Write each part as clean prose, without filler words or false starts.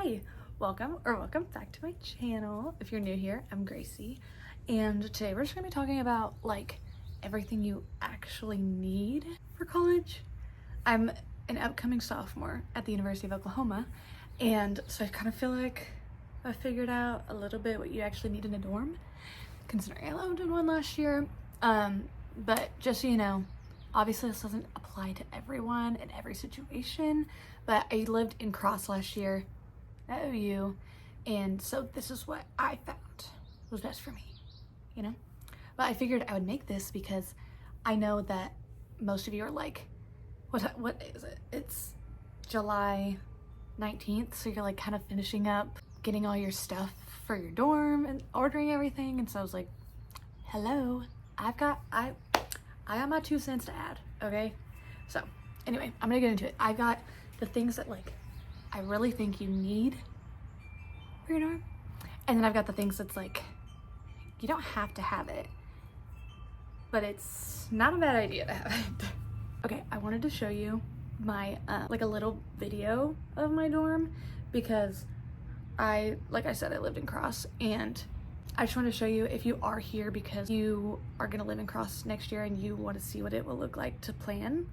Hi, welcome back to my channel. If you're new here, I'm Gracie, and today we're just gonna be talking about like everything you actually need for college. I'm an upcoming sophomore at the University of Oklahoma, and so I kind of feel like I figured out a little bit what you actually need in a dorm, considering I lived in one last year. But just so you know, obviously this doesn't apply to everyone in every situation, but I lived in Cross last year at OU, and so this is what I found was best for me, you know? But I figured I would make this because I know that most of you are like, what is it? It's July 19th, so you're like kind of finishing up getting all your stuff for your dorm and ordering everything, and so I was like, hello, I got my 2 cents to add, okay? So anyway, I'm gonna get into it. I got the things that like I really think you need for your dorm, and then I've got the things that's like you don't have to have it, but it's not a bad idea to have it. Okay, I wanted to show you my like a little video of my dorm because like I said, I lived in Cross, and I just want to show you if you are here because you are going to live in Cross next year and you want to see what it will look like to plan.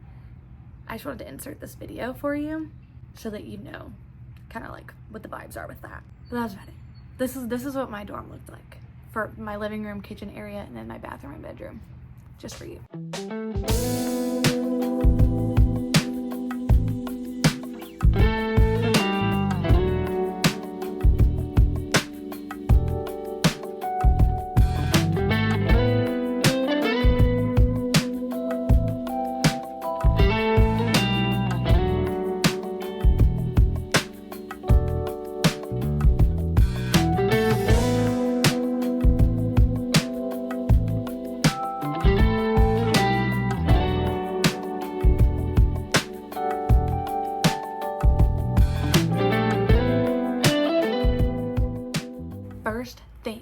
I just wanted to insert this video for you so that you know kind of like what the vibes are with that. But that's about it. This is what my dorm looked like for my living room, kitchen area, and then my bathroom and bedroom, just for you. First thing,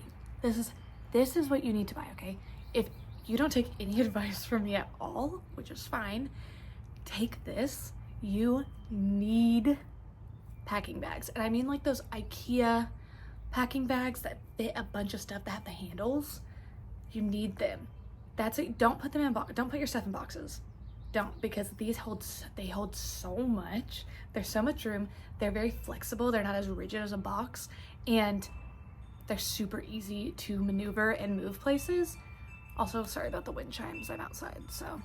this is what you need to buy, okay? If you don't take any advice from me at all, which is fine, take this. You need packing bags, and I mean like those IKEA packing bags that fit a bunch of stuff that have the handles. You need them. That's it. Don't put them in don't put your stuff in boxes. Don't, because they hold so much. There's so much room. They're very flexible. They're not as rigid as a box, and they're super easy to maneuver and move places. Also, sorry about the wind chimes. I'm outside, so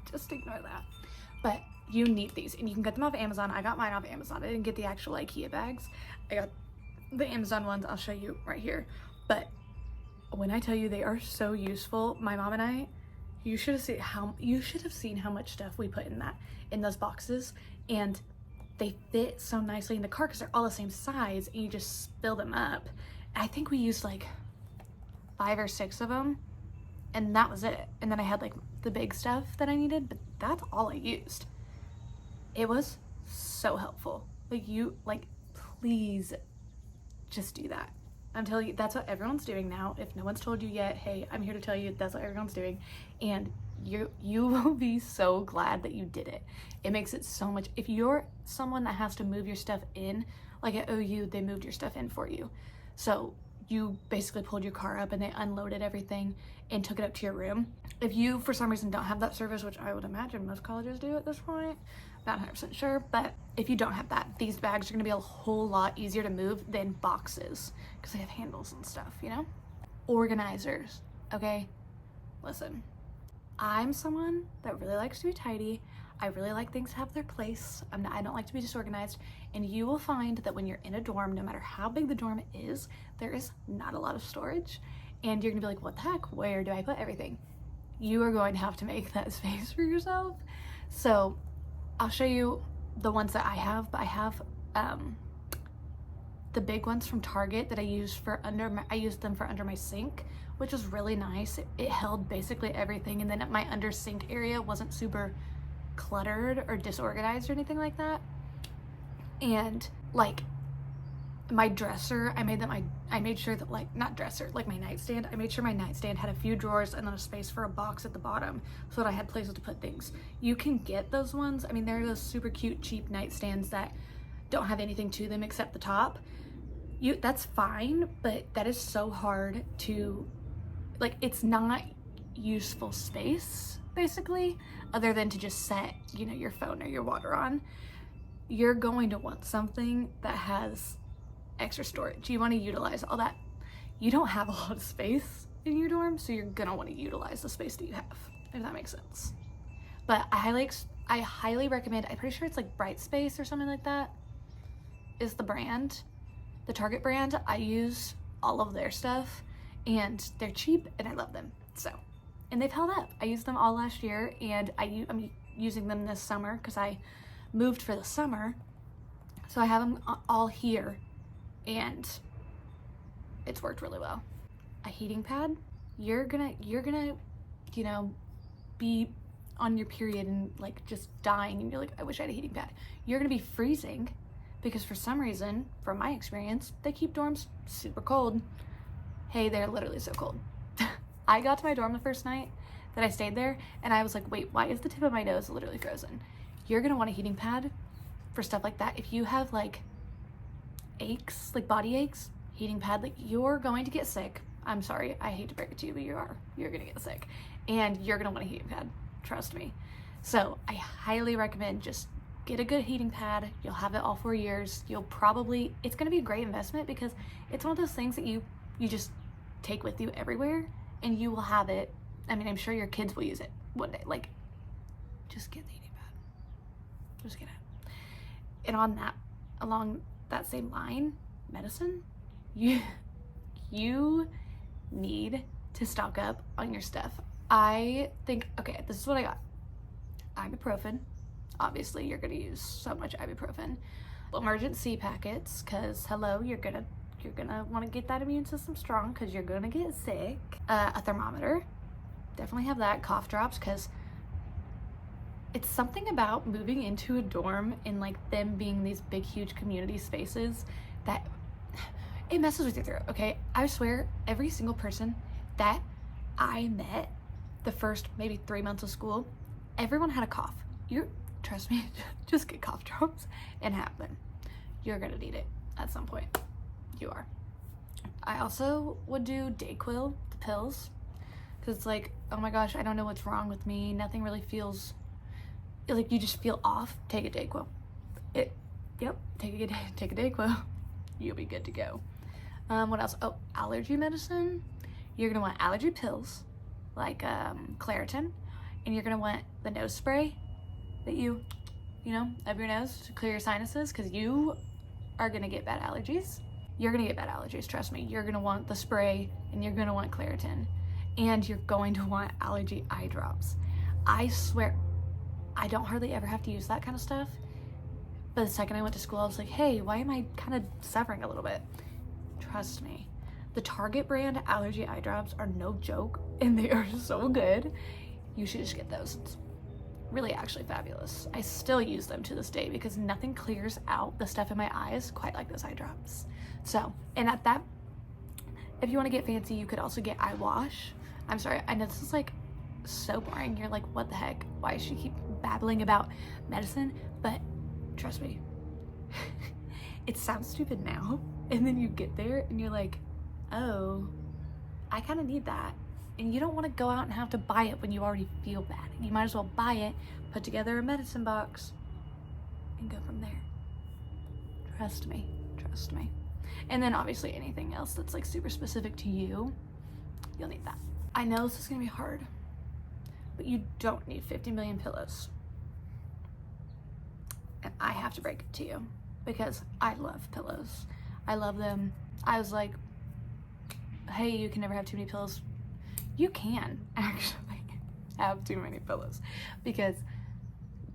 just ignore that. But you need these, and you can get them off Amazon. I got mine off Amazon. I didn't get the actual IKEA bags. I got the Amazon ones. I'll show you right here. But when I tell you they are so useful, my mom and I, you should have seen how much stuff we put in those boxes, and they fit so nicely in the car because they're all the same size, and you just fill them up. I think we used like 5 or 6 of them, and that was it. And then I had like the big stuff that I needed, but that's all I used. It was so helpful. Like please just do that. I'm telling you, that's what everyone's doing now. If no one's told you yet, hey, I'm here to tell you that's what everyone's doing, and you will be so glad that you did it. It makes it so much. If you're someone that has to move your stuff in, like at OU, they moved your stuff in for you. So you basically pulled your car up and they unloaded everything and took it up to your room. If you, for some reason, don't have that service, which I would imagine most colleges do at this point, not 100% sure, but if you don't have that, these bags are gonna be a whole lot easier to move than boxes because they have handles and stuff, you know? Organizers, okay? Listen, I'm someone that really likes to be tidy. I really like things to have their place. I don't like to be disorganized, and you will find that when you're in a dorm, no matter how big the dorm is, there is not a lot of storage, and you're gonna be like, what the heck, where do I put everything? You are going to have to make that space for yourself. So I'll show you the ones that I have, but I have the big ones from Target that I used them for under my sink, which was really nice. It held basically everything, and then my under sink area wasn't super cluttered or disorganized or anything like that. And like my dresser, I made sure that like my nightstand, I made sure my nightstand had a few drawers and then a space for a box at the bottom so that I had places to put things. You can get those ones. I mean, they're those super cute cheap nightstands that don't have anything to them except the top, that's fine, but that is so hard to, like, it's not useful space, basically, other than to just set, you know, your phone or your water on. You're going to want something that has extra storage. You want to utilize all that. You don't have a lot of space in your dorm, so you're gonna want to utilize the space that you have, if that makes sense. But I highly recommend, I'm pretty sure it's like Bright Space or something like that is the brand, the Target brand. I use all of their stuff and they're cheap and I love them. So, and they've held up. I used them all last year and I'm using them this summer because I moved for the summer. So I have them all here and it's worked really well. A heating pad, you're gonna, you know, be on your period and like just dying and you're like, I wish I had a heating pad. You're gonna be freezing because for some reason, from my experience, they keep dorms super cold. Hey, they're literally so cold. I got to my dorm the first night that I stayed there and I was like, wait, why is the tip of my nose literally frozen? You're gonna want a heating pad for stuff like that. If you have like aches, like body aches, heating pad, like you're going to get sick. I'm sorry, I hate to break it to you, but you're gonna get sick and you're gonna want a heating pad, trust me. So I highly recommend just get a good heating pad. You'll have it all 4 years. It's gonna be a great investment because it's one of those things that you just take with you everywhere and you will have it. I mean, I'm sure your kids will use it one day. Like, just get the heating pad, just get it. And along that same line, medicine, you need to stock up on your stuff. I think, okay, this is what I got. Ibuprofen. Obviously, you're gonna use so much ibuprofen. Emergency packets, because hello, you're gonna want to get that immune system strong because you're gonna get sick. A thermometer. Definitely have that. Cough drops, because it's something about moving into a dorm and like them being these big, huge community spaces that it messes with your throat, okay? I swear, every single person that I met the first maybe 3 months of school, everyone had a cough. Trust me, just get cough drops and have them. You're gonna need it at some point. You are. I also would do Dayquil, the pills, because it's like, oh my gosh, I don't know what's wrong with me. Nothing really feels, like you just feel off. Take a Dayquil. Take a Dayquil. You'll be good to go. What else? Oh, allergy medicine. You're gonna want allergy pills, like Claritin, and you're gonna want the nose spray that you know, up your nose to clear your sinuses, because you are gonna get bad allergies. You're gonna get bad allergies, trust me. You're gonna want the spray and you're gonna want Claritin, and you're going to want allergy eye drops. I swear, I don't hardly ever have to use that kind of stuff, but the second I went to school, I was like, hey, why am I kind of suffering a little bit? Trust me, the Target brand allergy eye drops are no joke and they are so good. You should just get those. It's really actually fabulous. I still use them to this day because nothing clears out the stuff in my eyes quite like those eye drops. So, and at that, if you want to get fancy, you could also get eye wash. I'm sorry, I know this is like so boring. You're like, what the heck? Why does she keep babbling about medicine? But trust me, it sounds stupid now. And then you get there and you're like, oh, I kind of need that. And you don't want to go out and have to buy it when you already feel bad. You might as well buy it, put together a medicine box, and go from there. Trust me, trust me. And then obviously anything else that's like super specific to you, you'll need that. I know this is gonna be hard, but you don't need 50 million pillows. And I have to break it to you because I love pillows. I love them. I was like, hey, you can never have too many pillows. You can actually have too many pillows because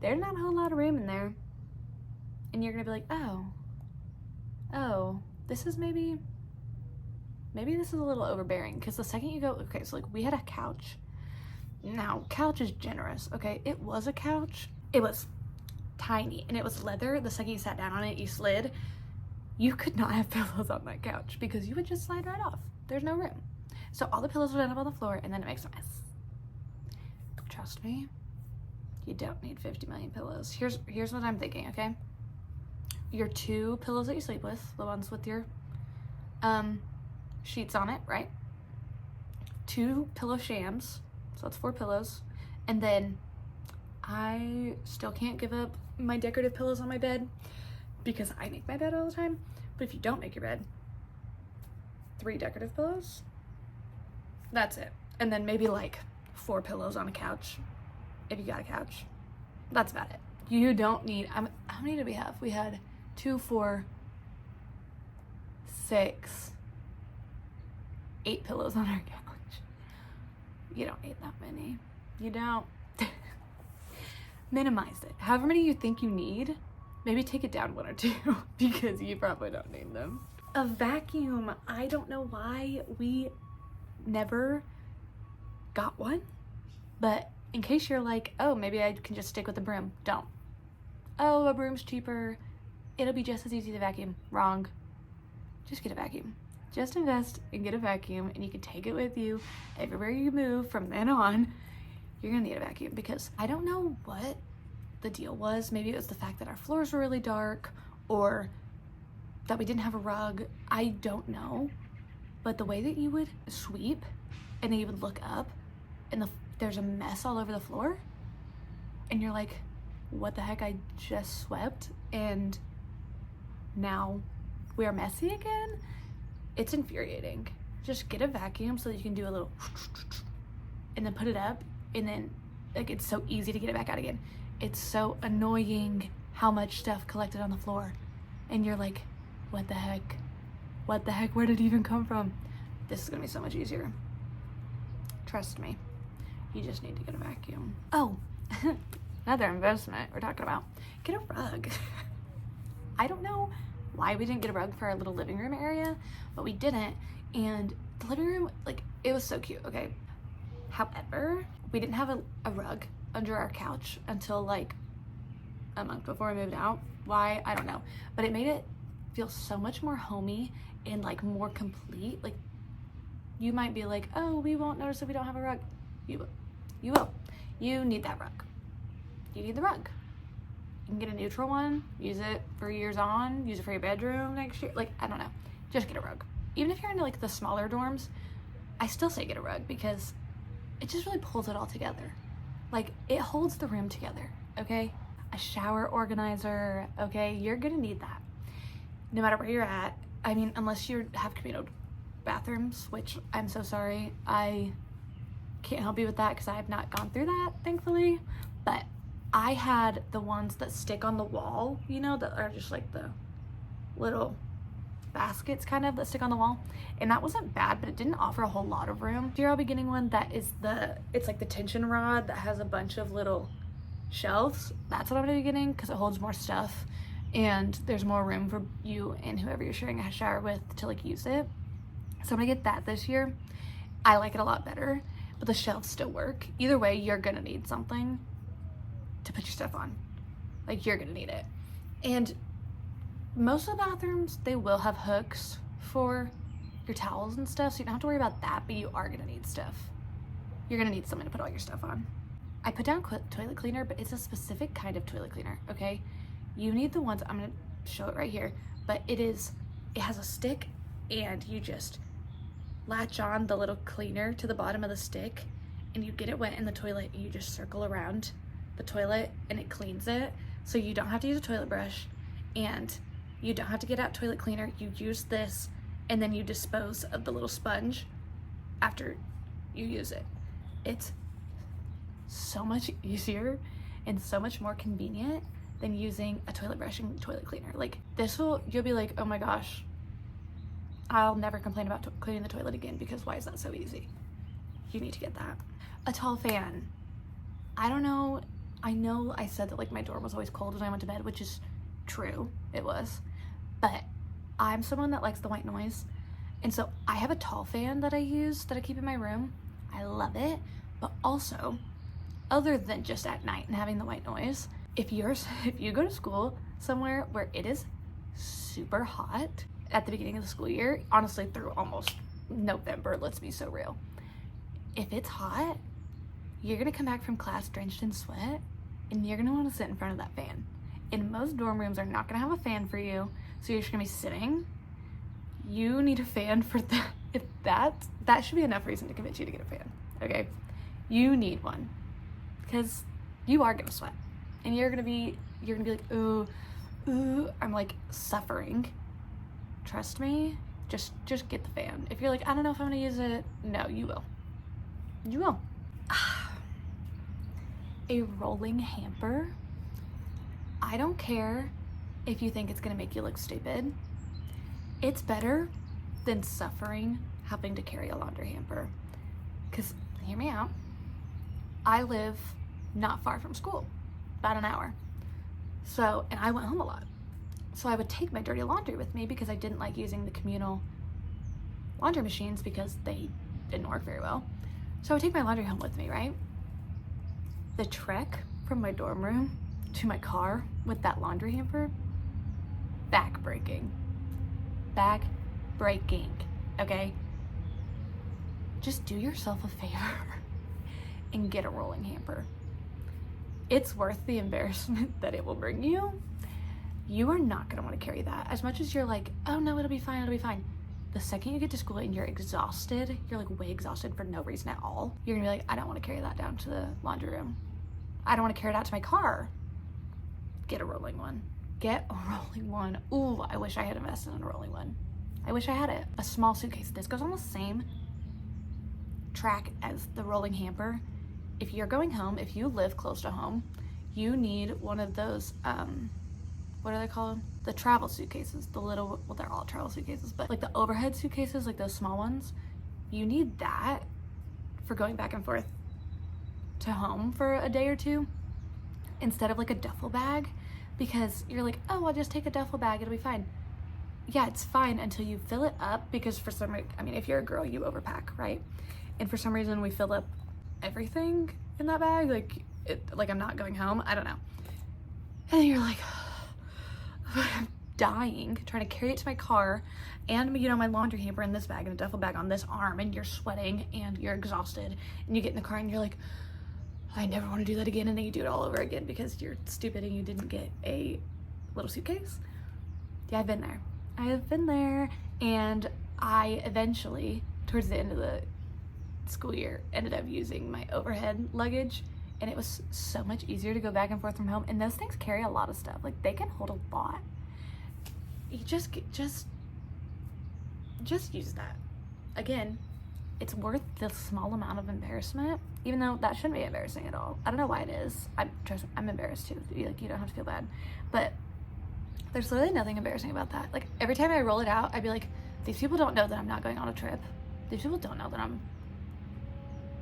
there's not a whole lot of room in there. And you're gonna be like, oh, this is maybe this is a little overbearing, because the second you go, okay, so like we had a couch. Now, couch is generous, okay? It was a couch. It was tiny and it was leather. The second you sat down on it, you slid. You could not have pillows on that couch because you would just slide right off. There's no room. So all the pillows would end up on the floor and then it makes a mess. Trust me, you don't need 50 million pillows. Here's what I'm thinking, okay? your 2 pillows that you sleep with, the ones with your sheets on it, right? 2 pillow shams, so that's 4 pillows. And then I still can't give up my decorative pillows on my bed because I make my bed all the time. But if you don't make your bed, 3 decorative pillows, that's it. And then maybe like 4 pillows on a couch if you got a couch. That's about it. You don't need, how many did we have? We had 2, 4, 6, 8 pillows on our couch. You don't need that many. You don't. Minimize it. However many you think you need, maybe take it down 1 or 2 because you probably don't need them. A vacuum. I don't know why we never got one, but in case you're like, oh, maybe I can just stick with the broom, don't. Oh, a broom's cheaper. It'll be just as easy to vacuum. Wrong. Just get a vacuum. Just invest and get a vacuum, and you can take it with you everywhere you move from then on. You're gonna need a vacuum because I don't know what the deal was. Maybe it was the fact that our floors were really dark or that we didn't have a rug. I don't know. But the way that you would sweep and then you would look up and there's a mess all over the floor and you're like, what the heck, I just swept and now we're messy again? It's infuriating. Just get a vacuum so that you can do a little and then put it up, and then like it's so easy to get it back out again. It's so annoying how much stuff collected on the floor and you're like, what the heck? What the heck? Where did it even come from? This is gonna be so much easier. Trust me. You just need to get a vacuum. Oh, another investment we're talking about. Get a rug. I don't know why we didn't get a rug for our little living room area, but we didn't. And the living room, like, it was so cute, okay? However, we didn't have a rug under our couch until like a month before we moved out. Why? I don't know. But it made it feel so much more homey and like more complete. Like, you might be like, oh, we won't notice if we don't have a rug. You will. You will. You need that rug. You need the rug. You can get a neutral one, use it for years on, use it for your bedroom next year. Like, I don't know. Just get a rug. Even if you're into like the smaller dorms, I still say get a rug because it just really pulls it all together. Like, it holds the room together, okay? A shower organizer, okay? You're gonna need that. No matter where you're at. I mean, unless you have communal bathrooms, which I'm so sorry. I can't help you with that because I have not gone through that, thankfully. But I had the ones that stick on the wall, you know, that are just like the little baskets kind of that stick on the wall, and that wasn't bad, but it didn't offer a whole lot of room. Here I'll be getting one that is it's like the tension rod that has a bunch of little shelves. That's what I'm gonna be getting because it holds more stuff and there's more room for you and whoever you're sharing a shower with to like use it. So I'm gonna get that this year. I like it a lot better, but the shelves still work. Either way, you're gonna need something to put your stuff on. Like, you're gonna need it. And most of the bathrooms, they will have hooks for your towels and stuff, so you don't have to worry about that, but you are gonna need stuff. You're gonna need something to put all your stuff on. I put down toilet cleaner, but it's a specific kind of toilet cleaner, okay? You need the ones, I'm gonna show it right here, but it has a stick and you just latch on the little cleaner to the bottom of the stick and you get it wet in the toilet and you just circle around the toilet and it cleans it, so you don't have to use a toilet brush and you don't have to get out toilet cleaner. You use this and then you dispose of the little sponge after you use it. It's so much easier and so much more convenient than using a toilet brush and toilet cleaner. Like, you'll be like, oh my gosh, I'll never complain about cleaning the toilet again because why is that so easy? You need to get that. A tall fan. I don't know, I know I said that like my dorm was always cold when I went to bed, which is true, it was, but I'm someone that likes the white noise, and so I have a tall fan that I use that I keep in my room. I love it, but also, other than just at night and having the white noise, if you go to school somewhere where it is super hot at the beginning of the school year, honestly through almost November, let's be so real, if it's hot, you're gonna come back from class drenched in sweat and you're gonna want to sit in front of that fan. and most dorm rooms are not gonna have a fan for you, so you're just gonna be sitting. You need a fan for that. If that should be enough reason to convince you to get a fan, okay? You need one, because you are gonna sweat, and you're gonna be like, ooh, I'm like suffering. Trust me, just get the fan. If you're like, I don't know if I'm gonna use it, no, you will. You will. A rolling hamper. I don't care if you think it's gonna make you look stupid. It's better than suffering having to carry a laundry hamper. Because, hear me out, I live not far from school, about an hour. So, and I went home a lot. So I would take my dirty laundry with me because I didn't like using the communal laundry machines because they didn't work very well. So I would take my laundry home with me, right? The trek from my dorm room to my car with that laundry hamper, back-breaking, okay? Just do yourself a favor and get a rolling hamper. It's worth the embarrassment that it will bring you. You are not gonna wanna carry that. As much as you're like, oh no, it'll be fine. The second you get to school and you're exhausted, you're like way exhausted for no reason at all, you're gonna be like, I don't wanna carry that down to the laundry room. I don't wanna carry it out to my car. Get a rolling one. Get a rolling one. Ooh, I wish I had invested in a rolling one. I wish I had it. A small suitcase. This goes on the same track as the rolling hamper. If you're going home, if you live close to home, you need one of those, what are they called? The travel suitcases, the little, well, they're all travel suitcases, but like the overhead suitcases, like those small ones, you need that for going back and forth to home for a day or two instead of like a duffel bag, because you're like, oh, I'll just take a duffel bag, it'll be fine. Yeah, it's fine until you fill it up, because for some reason, I mean, if you're a girl, you overpack, right? And for some reason we fill up everything in that bag, like I'm not going home, I don't know. And then you're like, I'm dying trying to carry it to my car, and you know, my laundry hamper in this bag and a duffel bag on this arm, and you're sweating and you're exhausted, and you get in the car and you're like, I never want to do that again, and then you do it all over again because you're stupid and you didn't get a little suitcase. Yeah, I've been there, and I eventually, towards the end of the school year, ended up using my overhead luggage, and it was so much easier to go back and forth from home, and those things carry a lot of stuff. Like, they can hold a lot. You just use that. Again, it's worth the small amount of embarrassment, even though that shouldn't be embarrassing at all. I don't know why it is. I'm embarrassed too. Like, you don't have to feel bad, but there's literally nothing embarrassing about that. Like, every time I roll it out, I'd be like, these people don't know that I'm not going on a trip. These people don't know that I'm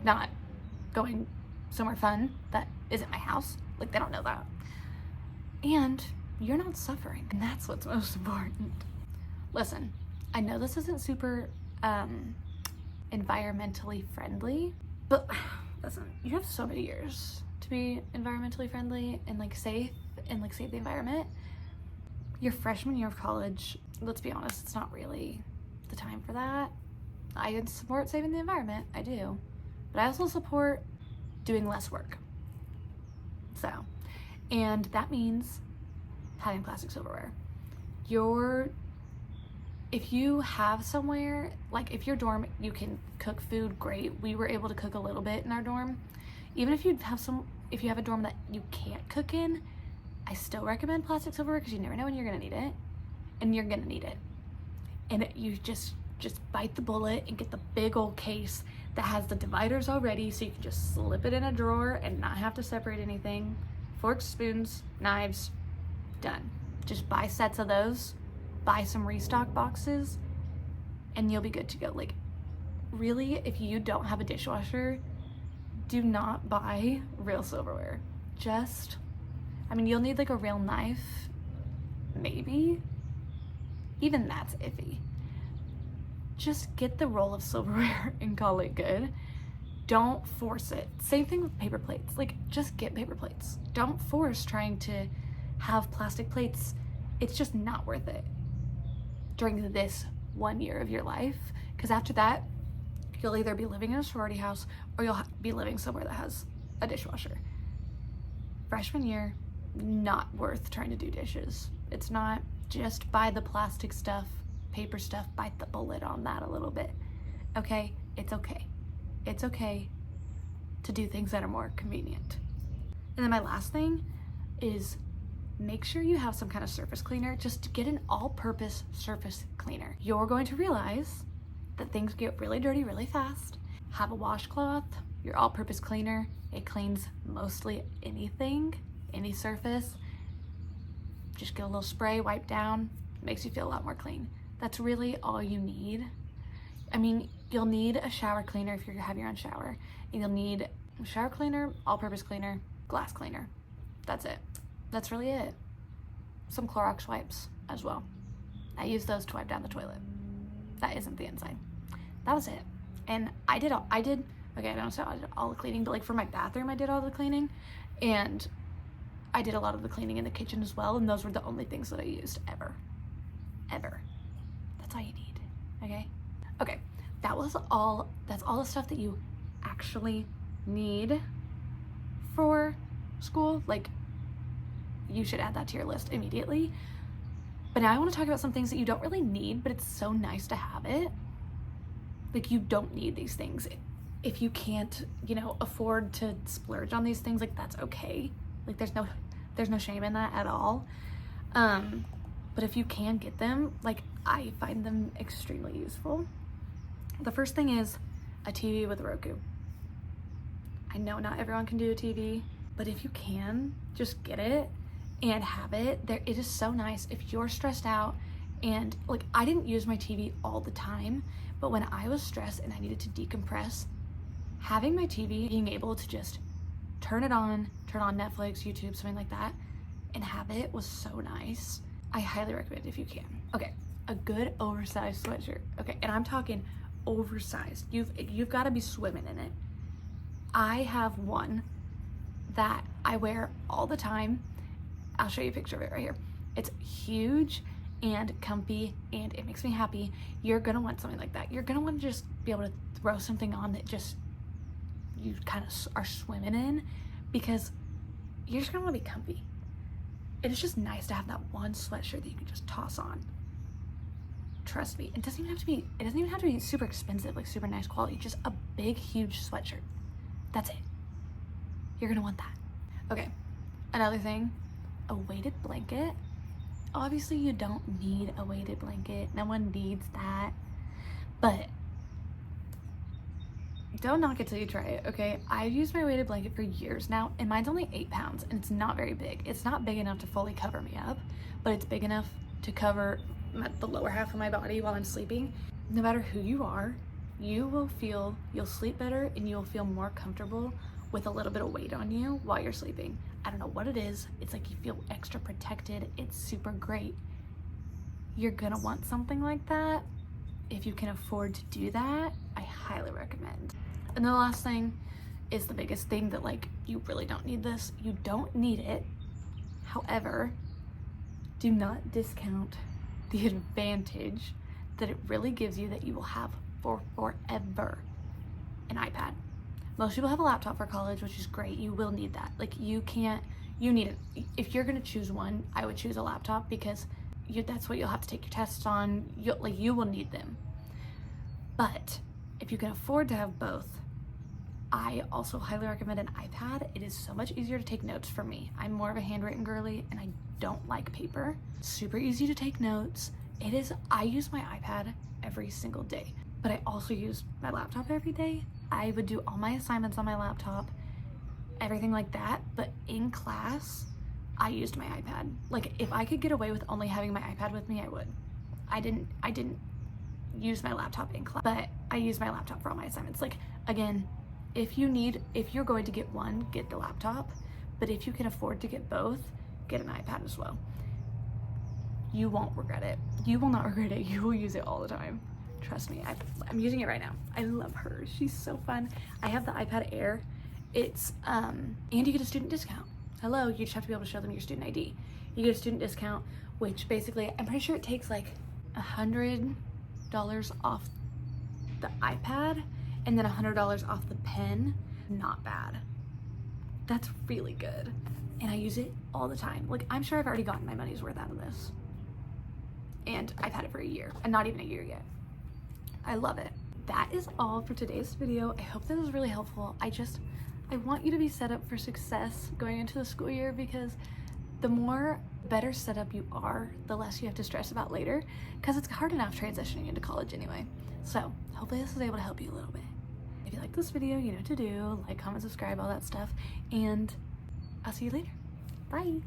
not going somewhere fun that isn't my house. Like, they don't know that. And you're not suffering, and that's what's most important. Listen, I know this isn't super environmentally friendly, but listen, you have so many years to be environmentally friendly and like safe and like save the environment. Your freshman year of college, let's be honest, it's not really the time for that. I support saving the environment, I do, but I also support doing less work. So, and that means having plastic silverware. If you have somewhere, like if your dorm, you can cook food, great. We were able to cook a little bit in our dorm. Even if you have a dorm that you can't cook in, I still recommend plastic silverware because you never know when you're gonna need it, and you're gonna need it. And you just bite the bullet and get the big old case that has the dividers already, so you can just slip it in a drawer and not have to separate anything. Forks, spoons, knives, done. Just buy sets of those, buy some restock boxes, and you'll be good to go. Like, really, if you don't have a dishwasher, do not buy real silverware. You'll need like a real knife, maybe. Even that's iffy. Just get the roll of silverware and call it good. Don't force it. Same thing with paper plates. Like, just get paper plates. Don't force trying to have plastic plates. It's just not worth it during this 1 year of your life, because after that, you'll either be living in a sorority house or you'll be living somewhere that has a dishwasher. Freshman year, not worth trying to do dishes. It's not. Just buy the plastic stuff, paper stuff, bite the bullet on that a little bit. Okay? It's okay. It's okay to do things that are more convenient. And then my last thing is make sure you have some kind of surface cleaner. Just get an all-purpose surface cleaner. You're going to realize that things get really dirty really fast. Have a washcloth, your all-purpose cleaner. It cleans mostly anything, any surface. Just get a little spray, wipe down, makes you feel a lot more clean. That's really all you need. I mean, you'll need a shower cleaner if you have your own shower. And you'll need a shower cleaner, all-purpose cleaner, glass cleaner. That's it. That's really it. Some Clorox wipes as well. I use those to wipe down the toilet. That isn't the inside. That was it. And I did, okay, I don't say I did all the cleaning, but like for my bathroom, I did all the cleaning. And I did a lot of the cleaning in the kitchen as well, and those were the only things that I used ever. That's all you need, okay? Okay, that's all the stuff that you actually need for school. Like, you should add that to your list immediately. But now I want to talk about some things that you don't really need, but it's so nice to have it. Like, you don't need these things. If you can't, afford to splurge on these things, like, that's okay. Like, there's no shame in that at all. But if you can get them, like, I find them extremely useful. The first thing is a TV with a Roku. I know not everyone can do a TV, but if you can, just get it and have it. It is so nice if you're stressed out. And like, I didn't use my TV all the time, but when I was stressed and I needed to decompress, having my TV, being able to just turn on Netflix, YouTube, something like that, and have it was so nice. I highly recommend if you can. Okay, a good oversized sweatshirt. Okay, and I'm talking oversized. You've got to be swimming in it. I have one that I wear all the time. I'll show you a picture of it right here. It's huge and comfy, and it makes me happy. You're gonna want something like that. You're gonna want to just be able to throw something on that just you kind of are swimming in, because you're just gonna want to be comfy. And it's just nice to have that one sweatshirt that you can just toss on. Trust me, it doesn't even have to be super expensive, like super nice quality, just a big, huge sweatshirt. That's it. You're gonna want that. Okay, another thing, a weighted blanket. Obviously you don't need a weighted blanket. No one needs that, but don't knock it till you try it, okay? I've used my weighted blanket for years now, and mine's only 8 pounds, and it's not very big. It's not big enough to fully cover me up, but it's big enough to cover the lower half of my body while I'm sleeping. No matter who you are, you'll sleep better, and you'll feel more comfortable with a little bit of weight on you while you're sleeping. I don't know what it is. It's like you feel extra protected. It's super great. You're gonna want something like that. If you can afford to do that, I highly recommend. And the last thing is the biggest thing that, like, you really don't need this. You don't need it. However, do not discount the advantage that it really gives you that you will have for forever: an iPad. Most people have a laptop for college, which is great. You will need that. Like, you need it. If you're gonna choose one, I would choose a laptop, because that's what you'll have to take your tests on. You will need them. But if you can afford to have both, I also highly recommend an iPad. It is so much easier to take notes for me. I'm more of a handwritten girly, and I don't like paper. Super easy to take notes. I use my iPad every single day, but I also use my laptop every day. I would do all my assignments on my laptop, everything like that, but in class, I used my iPad. Like, if I could get away with only having my iPad with me, I would. I didn't use my laptop in class, but I use my laptop for all my assignments. Like, again, if you're going to get one, get the laptop, but if you can afford to get both, get an iPad as well. You won't regret it. You will not regret it. You will use it all the time. Trust me, I'm using it right now. I love her. She's so fun. I have the iPad Air. It's, and you get a student discount. Hello, you just have to be able to show them your student ID. You get a student discount, which basically, I'm pretty sure it takes like $100 off the iPad and then $100 off the pen. Not bad. That's really good. and I use it all the time. Like, I'm sure I've already gotten my money's worth out of this. And I've had it for a year, and not even a year yet. I love it. That is all for today's video. I hope this was really helpful. I want you to be set up for success going into the school year, because the better set up you are, the less you have to stress about later, because it's hard enough transitioning into college anyway. So hopefully this was able to help you a little bit. If you like this video, you know what to do. Like, comment, subscribe, all that stuff. And I'll see you later. Bye.